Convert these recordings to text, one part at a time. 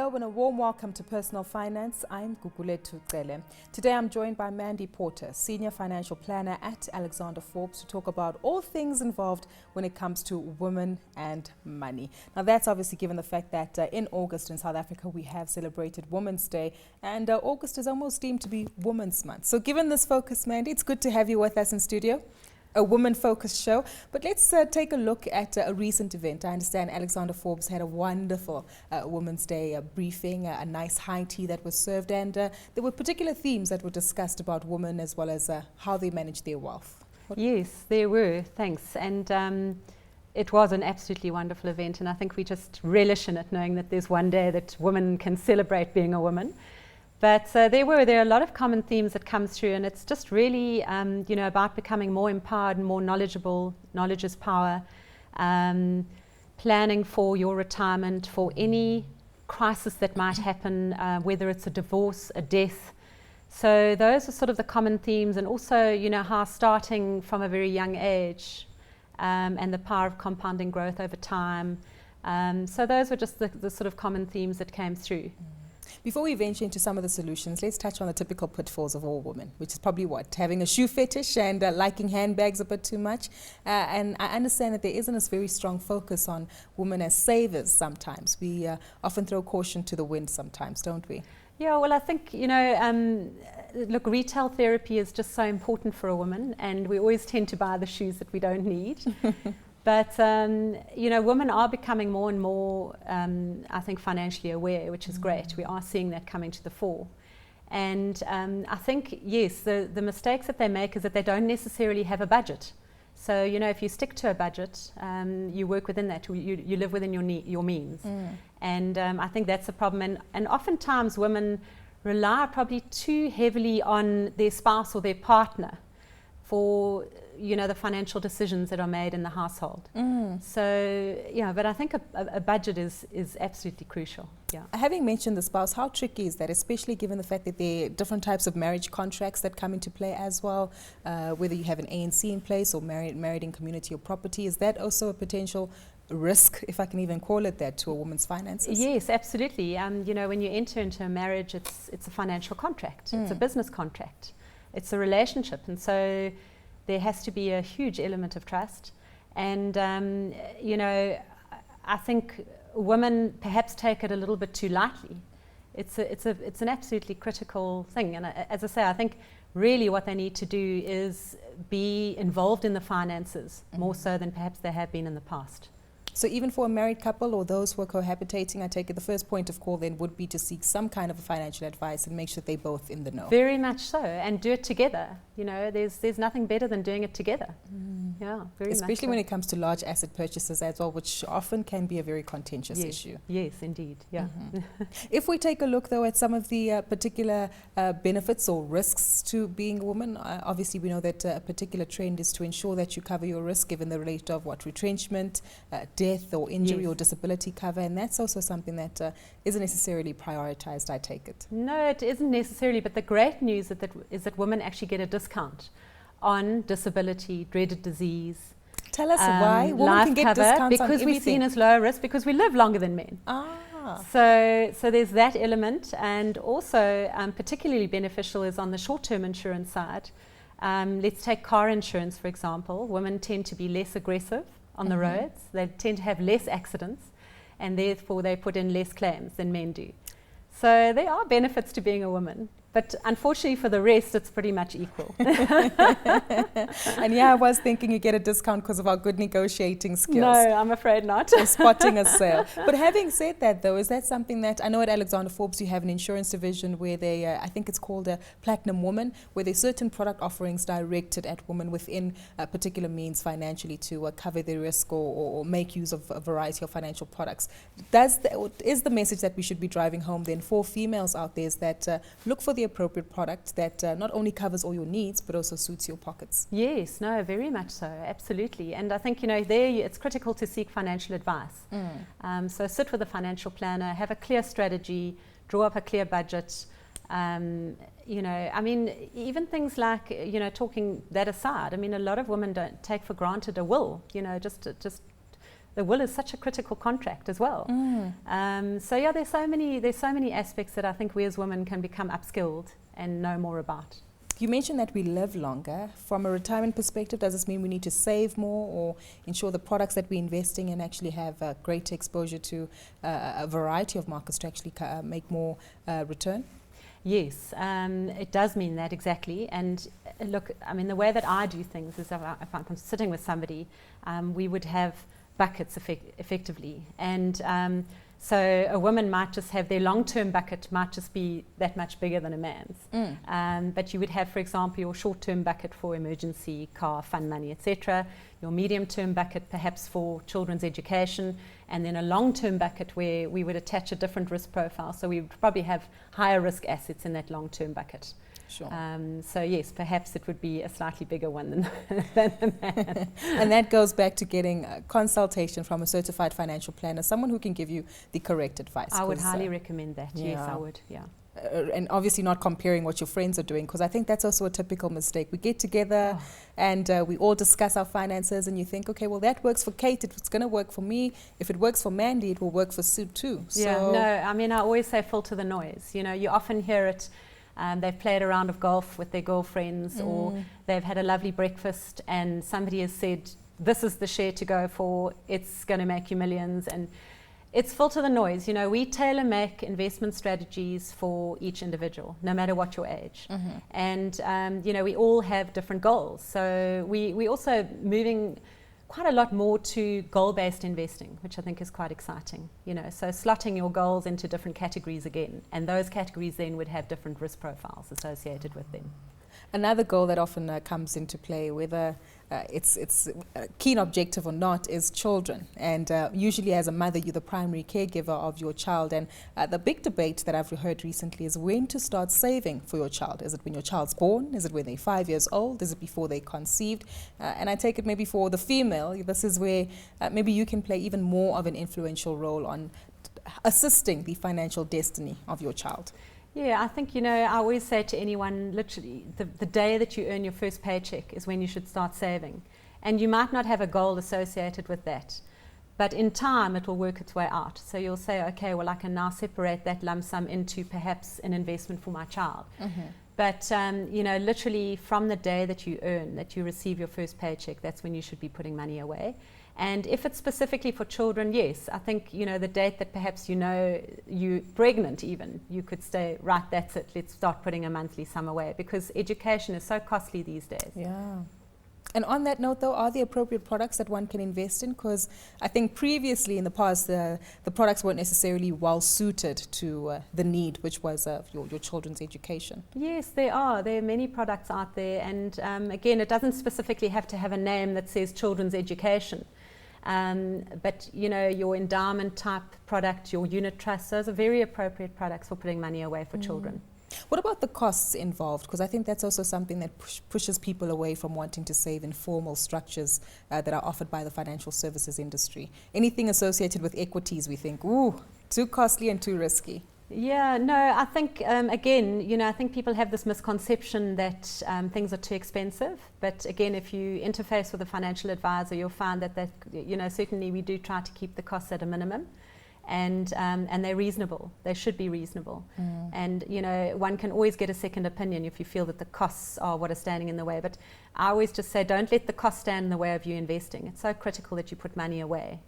Hello and a warm welcome to Personal Finance. I'm Gugulethu Cele. Today I'm joined by Mandy Porter, Senior Financial Planner at Alexander Forbes, to talk about all things involved when it comes to women and money. Now that's obviously given the fact that in August in South Africa we have celebrated Women's Day, and August is almost deemed to be Women's Month. So given this focus, Mandy, it's good to have you with us in studio. A woman-focused show, but let's take a look at a recent event. I understand Alexander Forbes had a wonderful Women's Day briefing, a nice high tea that was served, and there were particular themes that were discussed about women as well as how they manage their wealth. Yes, there were, thanks. And it was an absolutely wonderful event, and I think we just relish in it, knowing that there's one day that women can celebrate being a woman. But there are a lot of common themes that come through, and it's just really, about becoming more empowered and more knowledgeable. Knowledge is power. Planning for your retirement, for any crisis that might happen, whether it's a divorce, a death. So those are sort of the common themes, and also, how starting from a very young age, and the power of compounding growth over time. So those were just the sort of common themes that came through. Before we venture into some of the solutions, let's touch on the typical pitfalls of all women, which is probably what? Having a shoe fetish and liking handbags a bit too much. And I understand that there isn't this very strong focus on women as savers sometimes. We often throw caution to the wind sometimes, don't we? Yeah, well, I think, look, retail therapy is just so important for a woman, and we always tend to buy the shoes that we don't need. But, women are becoming more and more, I think, financially aware, which is great. We are seeing that coming to the fore. And I think, yes, the mistakes that they make is that they don't necessarily have a budget. So, if you stick to a budget, you work within that, you live within your means. And I think that's a problem. And oftentimes women rely probably too heavily on their spouse or their partner for the financial decisions that are made in the household. So but I think a budget is absolutely crucial. Yeah. Having mentioned the spouse, how tricky is that, especially given the fact that there are different types of marriage contracts that come into play as well, whether you have an ANC in place or married in community or property? Is that also a potential risk, if I can even call it that, to a woman's finances? Yes, absolutely. When you enter into a marriage, it's a financial contract. It's a business contract. It's a relationship, and so there has to be a huge element of trust. And I think women perhaps take it a little bit too lightly. It's an absolutely critical thing. And as I say, I think really what they need to do is be involved in the finances more so than perhaps they have been in the past. So even for a married couple or those who are cohabitating, I take it the first point of call then would be to seek some kind of a financial advice and make sure they're both in the know. Very much so, and do it together. There's nothing better than doing it together. Yeah, very much. Especially when it comes to large asset purchases as well, which often can be a very contentious issue. Yes, indeed. Yeah. If we take a look though at some of the particular benefits or risks to being a woman, obviously we know that a particular trend is to ensure that you cover your risk given the rate of retrenchment, death or injury or disability cover, and that's also something that isn't necessarily prioritized, I take it. No, it isn't necessarily, but the great news is that women actually get a discount on disability, dreaded disease. Tell us why women can get discounts because on we're seen as lower risk, because we live longer than men. So there's that element, and also particularly beneficial is on the short-term insurance side. Let's take car insurance, for example. Women tend to be less aggressive on the roads. They tend to have less accidents, and therefore they put in less claims than men do. So there are benefits to being a woman. But unfortunately for the rest, it's pretty much equal. And I was thinking you get a discount because of our good negotiating skills. No, I'm afraid not. Or spotting a sale. But having said that, though, is that something that, I know at Alexander Forbes you have an insurance division where they, I think it's called a Platinum Woman, where there's certain product offerings directed at women within particular means financially to cover their risk or make use of a variety of financial products. Is the message that we should be driving home then for females out there is that look for the appropriate product that not only covers all your needs but also suits your pockets? Yes, no, very much so, absolutely. And I think it's critical to seek financial advice. So sit with a financial planner, have a clear strategy, draw up a clear budget. Even things like talking that aside. A lot of women don't take for granted a will. Just the will is such a critical contract as well. So yeah, there's so many aspects that I think we as women can become upskilled and know more about. You mentioned that we live longer. From a retirement perspective, does this mean we need to save more or ensure the products that we're investing in actually have greater exposure to a variety of markets to actually make more return? Yes, it does mean that, exactly. And look, I mean, the way that I do things is if I'm sitting with somebody, we would have buckets effectively. And so a woman might just have their long-term bucket might just be that much bigger than a man's. But you would have, for example, your short-term bucket for emergency, car, fund money, etc. Your medium-term bucket perhaps for children's education, and then a long-term bucket where we would attach a different risk profile. So we would probably have higher risk assets in that long-term bucket. Sure. So yes, perhaps it would be a slightly bigger one than a man. And that goes back to getting a consultation from a certified financial planner, someone who can give you the correct advice. I would highly recommend that. Yeah. Yes, I would. Yeah. And obviously not comparing what your friends are doing, because I think that's also a typical mistake. We get together and we all discuss our finances, and you think, okay, well, that works for Kate, it's going to work for me. If it works for Mandy, it will work for Sue too. Yeah, so no, I mean, I always say filter the noise. You know, you often hear it. They've played a round of golf with their girlfriends, or they've had a lovely breakfast and somebody has said, this is the share to go for, it's going to make you millions. And it's filter the noise. You know, we tailor make investment strategies for each individual, no matter what your age. And, you know, we all have different goals. So we also moving quite a lot more to goal-based investing, which I think is quite exciting. You know, so slotting your goals into different categories again, and those categories then would have different risk profiles associated with them. Another goal that often comes into play, whether it's a keen objective or not, is children. And usually as a mother, you're the primary caregiver of your child. And the big debate that I've heard recently is when to start saving for your child. Is it when your child's born? Is it when they're 5 years old? Is it before they're conceived? And I take it maybe for the female, this is where maybe you can play even more of an influential role on assisting the financial destiny of your child. Yeah, I think, you know, I always say to anyone, literally, the day that you earn your first paycheck is when you should start saving. And you might not have a goal associated with that, but in time it will work its way out. So you'll say, okay, well, I can now separate that lump sum into perhaps an investment for my child. But, you know, literally from the day that you earn, that you receive your first paycheck, that's when you should be putting money away. And if it's specifically for children, yes, I think, you know, the date that perhaps you know you're pregnant even, you could say, right, that's it, let's start putting a monthly sum away, because education is so costly these days. Yeah. And on that note, though, are there appropriate products that one can invest in? Because I think previously in the past, the products weren't necessarily well suited to the need, which was your children's education. Yes, there are. There are many products out there. And again, it doesn't specifically have to have a name that says children's education. But, you know, your endowment type product, your unit trust, those are very appropriate products for putting money away for children. What about the costs involved? Because I think that's also something that pushes people away from wanting to save in formal structures that are offered by the financial services industry. Anything associated with equities, we think, ooh, too costly and too risky. Yeah, no, I think, again, you know, I think people have this misconception that things are too expensive. But again, if you interface with a financial advisor, you'll find that, you know, certainly we do try to keep the costs at a minimum. And they're reasonable. They should be reasonable. And, you know, one can always get a second opinion if you feel that the costs are what are standing in the way. But I always just say, don't let the cost stand in the way of you investing. It's so critical that you put money away.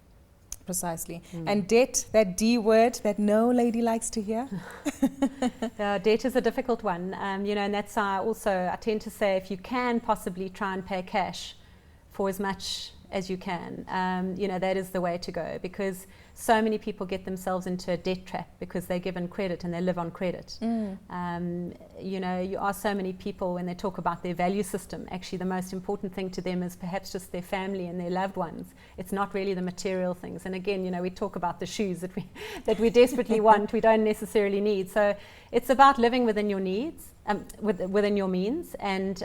Precisely. And debt, that D word that no lady likes to hear. Debt is a difficult one, you know, and that's I tend to say, if you can possibly try and pay cash for as much as you can, you know, that is the way to go, because so many people get themselves into a debt trap because they're given credit and they live on credit. You know, you ask so many people when they talk about their value system, actually the most important thing to them is perhaps just their family and their loved ones. It's not really the material things. And again, you know, we talk about the shoes that we desperately want, we don't necessarily need. So it's about living within your needs, within your means, and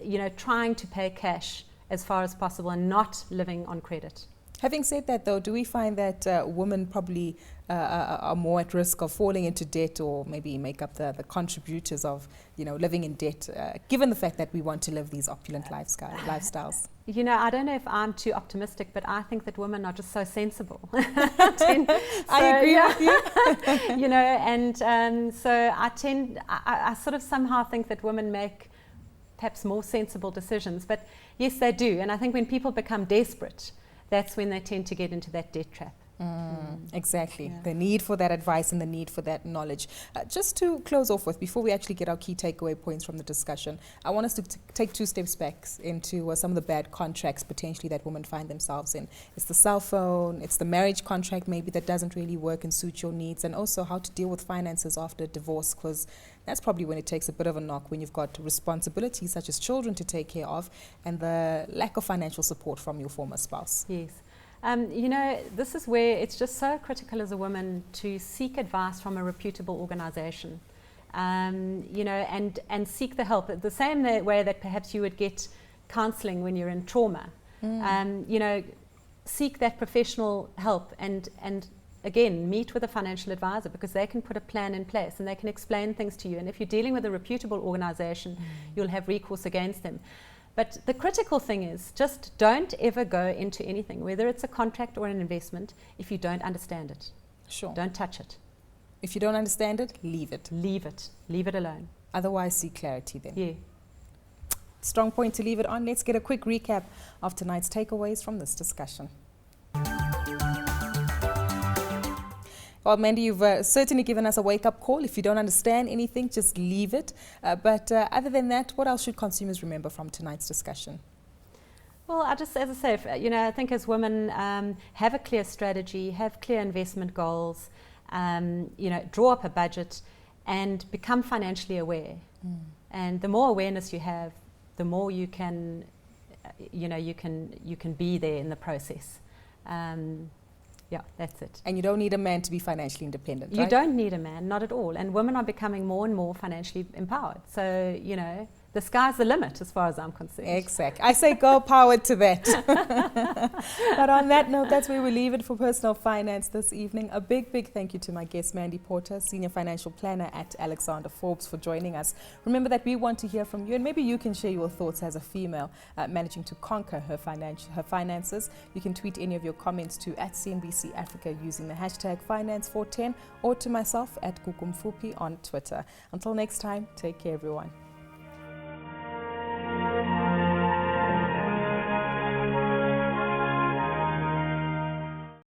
you know, trying to pay cash as far as possible and not living on credit. Having said that, though, do we find that women probably are more at risk of falling into debt, or maybe make up the contributors of, living in debt, given the fact that we want to live these opulent lifestyles? I don't know if I'm too optimistic, but I think that women are just so sensible. I agree with you. So I sort of somehow think that women make perhaps more sensible decisions. But yes, they do. And I think when people become desperate, that's when they tend to get into that debt trap. Exactly. Yeah. The need for that advice and the need for that knowledge. Just to close off with, before we actually get our key takeaway points from the discussion, I want us to take 2 steps back into some of the bad contracts potentially that women find themselves in. It's the cell phone, it's the marriage contract maybe that doesn't really work and suit your needs, and also how to deal with finances after divorce, because that's probably when it takes a bit of a knock, when you've got responsibilities such as children to take care of and the lack of financial support from your former spouse. Yes. This is where it's just so critical as a woman to seek advice from a reputable organization, and seek the help. The same way that perhaps you would get counseling when you're in trauma. Seek that professional help and again, meet with a financial advisor, because they can put a plan in place and they can explain things to you. And if you're dealing with a reputable organization, you'll have recourse against them. But the critical thing is, just don't ever go into anything, whether it's a contract or an investment, if you don't understand it. Sure. Don't touch it. If you don't understand it, leave it. Leave it. Leave it alone. Otherwise, seek clarity then. Yeah. Strong point to leave it on. Let's get a quick recap of tonight's takeaways from this discussion. Well, Mandy, you've certainly given us a wake-up call. If you don't understand anything, just leave it. But other than that, what else should consumers remember from tonight's discussion? Well, as I say, I think as women, have a clear strategy, have clear investment goals, draw up a budget and become financially aware. And the more awareness you have, the more you can, you can be there in the process. Yeah, that's it. And you don't need a man to be financially independent, You right? don't need a man, not at all. And women are becoming more and more financially empowered. So, the sky's the limit as far as I'm concerned. Exactly. I say girl power to that. But on that note, that's where we leave it for Personal Finance this evening. A big, big thank you to my guest, Mandy Porter, Senior Financial Planner at Alexander Forbes, for joining us. Remember that we want to hear from you, and maybe you can share your thoughts as a female managing to conquer her finances. You can tweet any of your comments to @CNBC Africa using the hashtag Finance410, or to myself @Gugulethu on Twitter. Until next time, take care, everyone.